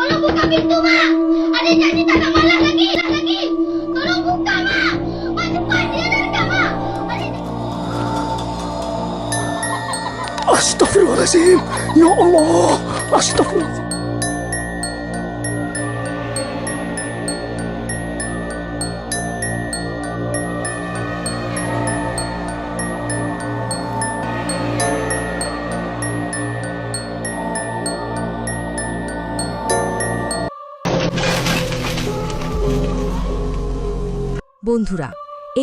Tolong buka pintu, Mak. Ada janji tak nak malam lagi. Tolong buka, Mak. Mak cepat, dia dah dekat, Mak. Astaghfirullahaladzim. Ya Allah. Astaghfirullahaladzim. বন্ধুরা,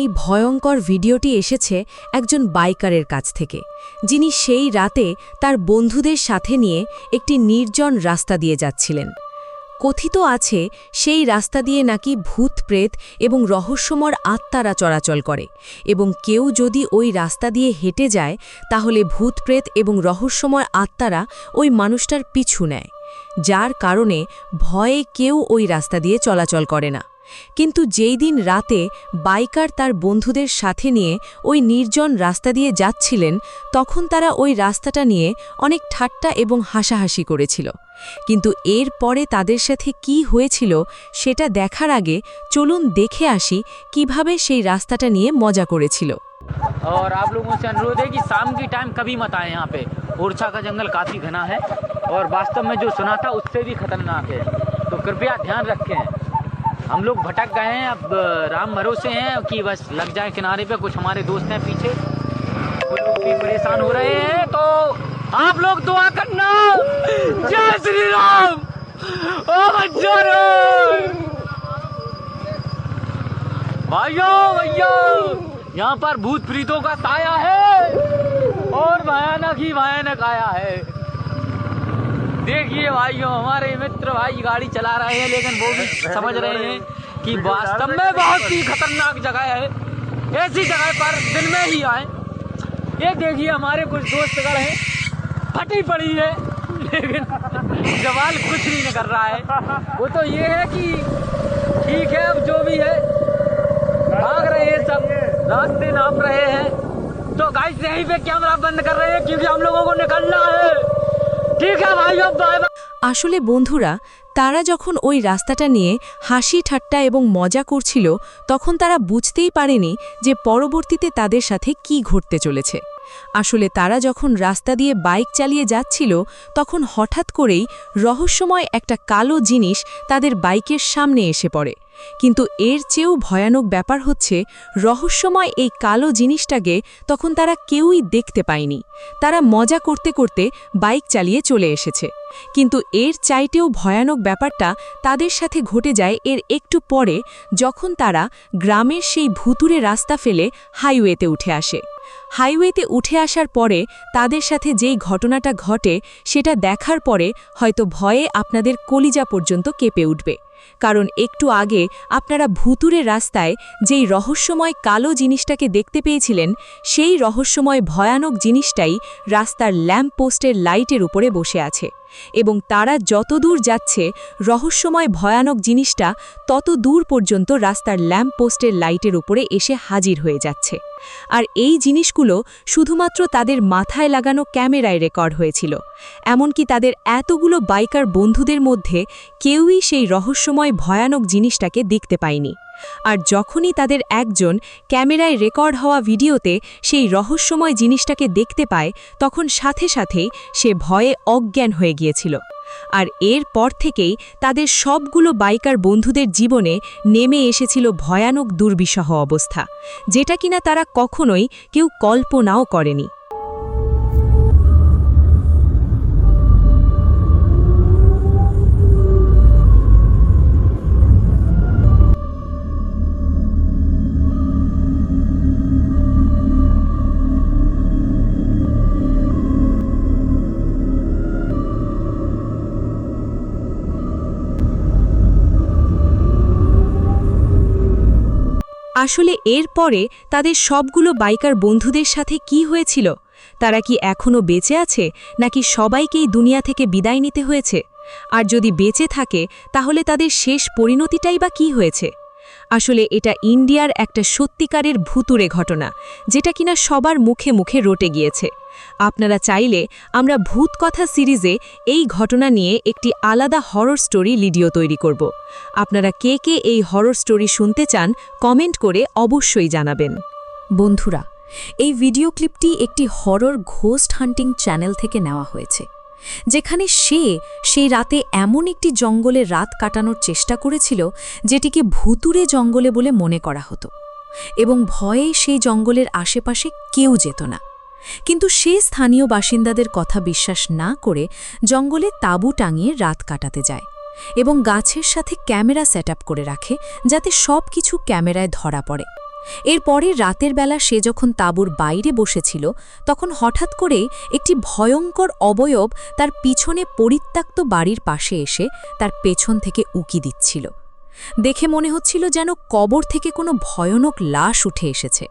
এই ভয়ঙ্কর ভিডিওটি এসেছে একজন বাইকারের কাছ থেকে, যিনি সেই রাতে তার বন্ধুদের সাথে নিয়ে একটি নির্জন রাস্তা দিয়ে যাচ্ছিলেন। কথিত আছে সেই রাস্তা দিয়ে নাকি ভূত প্রেত এবং রহস্যময় আত্মারা চলাচল করে, এবং কেউ যদি ওই রাস্তা দিয়ে হেঁটে যায় তাহলে ভূত প্রেত এবং রহস্যময় আত্মারা ওই মানুষটার পিছু নেয়, যার কারণে ভয়ে কেউ ওই রাস্তা দিয়ে চলাচল করে না। কিন্তু যেই দিন রাতে বাইকার তার বন্ধুদের সাথে নিয়ে ওই নির্জন রাস্তা দিয়ে যাচ্ছিলেন, তখন তারা ওই রাস্তাটা নিয়ে অনেক ঠাট্টা এবং হাসাহাসি করেছিল। কিন্তু এর পরে তাদের সাথে কি হয়েছিল সেটা দেখার আগে চলুন দেখে আসি কিভাবে সেই রাস্তাটা নিয়ে মজা করেছিল। और आप लोगों से अनुरोध है कि शाम की टाइम कभी मत आए यहाँ पे। ओरछा का जंगल काफ़ी घना है और वास्तव में जो सुना था उससे भी खतरनाक है, तो कृपया ध्यान रखें। हम लोग भटक गए हैं, अब राम भरोसे हैं कि बस लग जाए किनारे पे। कुछ हमारे दोस्त हैं पीछे, वो लोग भी परेशान हो रहे हैं, तो आप लोग दुआ करना। जय श्री राम। ओ बच्चों, भाइयों भैया, यहाँ पर भूत प्रीतों का साया है और भयानक ही भयानक आया है। देखिए भाइयों, हमारे मित्र भाई गाड़ी चला रहे हैं, लेकिन वो भी समझ रहे हैं कि वास्तव में बहुत ही खतरनाक जगह है। ऐसी जगह पर दिन में ही आए। ये देखिए हमारे कुछ दोस्तगण हैं, फटी पड़ी है, लेकिन सवाल कुछ नहीं कर रहा है। वो तो ये है कि ठीक है, अब जो भी है भाग रहे हैं, सब रास्ते नाप रहे हैं। तो गाइस यहीं पे कैमरा बंद कर रहे हैं क्योंकि हम लोगों को निकलना है। ठीक है भाइयों, बाय बाय। আসলে বন্ধুরা, তারা যখন ওই রাস্তাটা নিয়ে হাসি ঠাট্টা এবং মজা করছিল, তখন তারা বুঝতেই পারেনি যে পরবর্তীতে তাদের সাথে কি ঘটতে চলেছে। আসলে তারা যখন রাস্তা দিয়ে বাইক চালিয়ে যাচ্ছিল, তখন হঠাৎ করেই রহস্যময় একটা কালো জিনিস তাদের বাইকের সামনে এসে পড়ে। কিন্তু এর চেয়েও ভয়ানক ব্যাপার হচ্ছে, রহস্যময় এই কালো জিনিসটাকে তখন তারা কেউই দেখতে পায়নি। তারা মজা করতে করতে বাইক চালিয়ে চলে এসেছে। কিন্তু এর চাইতেও ভয়ানক ব্যাপারটা তাদের সাথে ঘটে যায় এর একটু পরে, যখন তারা গ্রামের সেই ভুতুরে রাস্তা ফেলে হাইওয়েতে উঠে আসে। হাইওয়েতে উঠে আসার পরে তাদের সাথে যেই ঘটনাটা ঘটে, সেটা দেখার পরে হয়তো ভয়ে আপনাদের কলিজা পর্যন্ত কেঁপে উঠবে। কারণ একটু আগে আপনারা ভুতুরে রাস্তায় যেই রহস্যময় কালো জিনিসটাকে দেখতে পেয়েছিলেন, সেই রহস্যময় ভয়ানক জিনিসটাই রাস্তার ল্যাম্প পোস্টের লাইটের উপরে বসে আছে, এবং তারা যত দূর যাচ্ছে রহস্যময় ভয়ানক জিনিসটা তত দূর পর্যন্ত রাস্তার ল্যাম্প পোস্টের লাইটের উপরে এসে হাজির হয়ে যাচ্ছে। আর এই জিনিসগুলো শুধুমাত্র তাদের মাথায় লাগানো ক্যামেরায় রেকর্ড হয়েছিল। এমনকি তাদের এতগুলো বাইকার বন্ধুদের মধ্যে কেউই সেই রহস্যময় ভয়ানক জিনিসটাকে দেখতে পায়নি। আর যখনই তাদের একজন ক্যামেরায় রেকর্ড হওয়া ভিডিওতে সেই রহস্যময় জিনিসটাকে দেখতে পায়, তখন সাথে সাথেই সে ভয়ে অজ্ঞান হয়ে গিয়েছিল। আর এর পর থেকেই তাদের সবগুলো বাইকার বন্ধুদের জীবনে নেমে এসেছিল ভয়ানক দুর্বিষহ অবস্থা, যেটা কিনা তারা কখনোই কেউ কল্পনাও করেনি। আসলে এর পরে তাদের সবগুলো বাইকার বন্ধুদের সাথে কি হয়েছিল? তারা কি এখনও বেঁচে আছে, নাকি সবাইকেই দুনিয়া থেকে বিদায় নিতে হয়েছে? আর যদি বেঁচে থাকে, তাহলে তাদের শেষ পরিণতিটাই বা কি হয়েছে? আসলে এটা ইন্ডিয়ার একটা সত্যিকারের ভুতুরে ঘটনা, যেটা কিনা সবার মুখে মুখে রটে গিয়েছে। আপনারা চাইলে আমরা ভূত কথা সিরিজে এই ঘটনা নিয়ে একটি আলাদা হরর স্টোরি ভিডিও তৈরি করব। আপনারা কে কে এই হরর স্টোরি শুনতে চান কমেন্ট করে অবশ্যই জানাবেন। বন্ধুরা, এই ভিডিও ক্লিপটি একটি হরর ঘোস্ট হান্টিং চ্যানেল থেকে নেওয়া হয়েছে, যেখানে সেই রাতে এমন একটি জঙ্গলে রাত কাটানোর চেষ্টা করেছিল যেটিকে ভুতুরে জঙ্গলে বলে মনে করা হতো এবং ভয়ে সেই জঙ্গলের আশেপাশে কেউ যেত না। কিন্তু সে স্থানীয় বাসিন্দাদের কথা বিশ্বাস না করে জঙ্গলে তাঁবু টাঙিয়ে রাত কাটাতে যায় এবং গাছের সাথে ক্যামেরা সেট করে রাখে যাতে সব কিছু ক্যামেরায় ধরা পড়ে। এরপরে রাতের বেলা সে যখন তাঁবুর বাইরে বসেছিল তখন হঠাৎ করেই একটি ভয়ঙ্কর অবয়ব তার পিছনে পরিত্যক্ত বাড়ির পাশে এসে তার পেছন থেকে উকি দিচ্ছিল। দেখে মনে হচ্ছিল যেন কবর থেকে কোনো ভয়ানক লাশ উঠে এসেছে,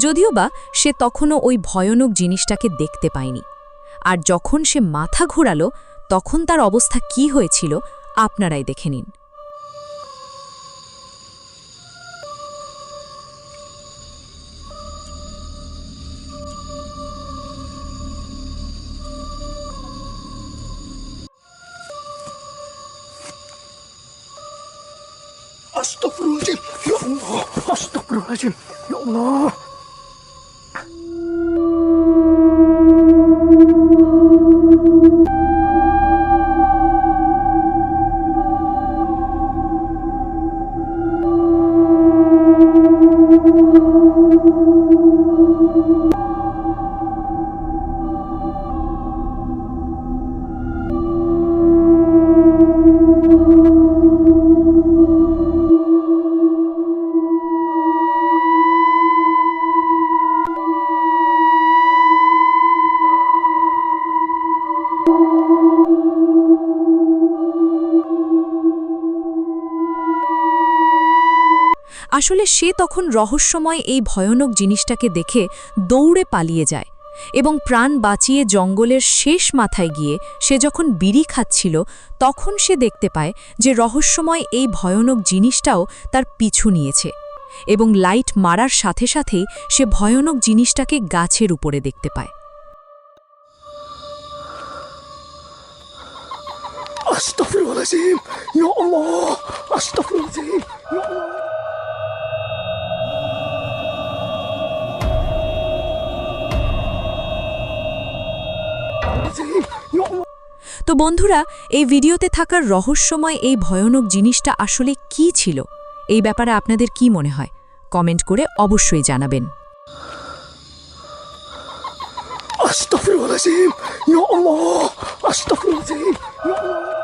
যদিও বা সে তখনও ওই ভয়ানক জিনিসটাকে দেখতে পায়নি। আর যখন সে মাথা ঘোরালো তখন তার অবস্থা কী হয়েছিল আপনারাই দেখে নিন। Astagfirullahaladzim. Ya Allah. Astagfirullahaladzim. Ya Allah. আসলে সে তখন রহস্যময় এই ভয়ানক জিনিসটাকে দেখে দৌড়ে পালিয়ে যায় এবং প্রাণ বাঁচিয়ে জঙ্গলের শেষ মাথায় গিয়ে সে যখন বিড়ি খাচ্ছিল তখন সে দেখতে পায় যে রহস্যময় এই ভয়ানক জিনিসটাও তার পিছু নিয়েছে এবং লাইট মারার সাথে সাথেই সে ভয়ানক জিনিসটাকে গাছের উপরে দেখতে পায়। Astagfirullahaladzim. Ya Allah. Astagfirullahaladzim. Ya Allah. তো বন্ধুরা, এই ভিডিওতে থাকার রহস্যময় এই ভয়ানক জিনিসটা আসলে কি ছিল, এই ব্যাপারে আপনাদের কি মনে হয় কমেন্ট করে অবশ্যই জানাবেন। Astagfirullahaladzim. Ya Allah. Astagfirullahaladzim. Ya Allah.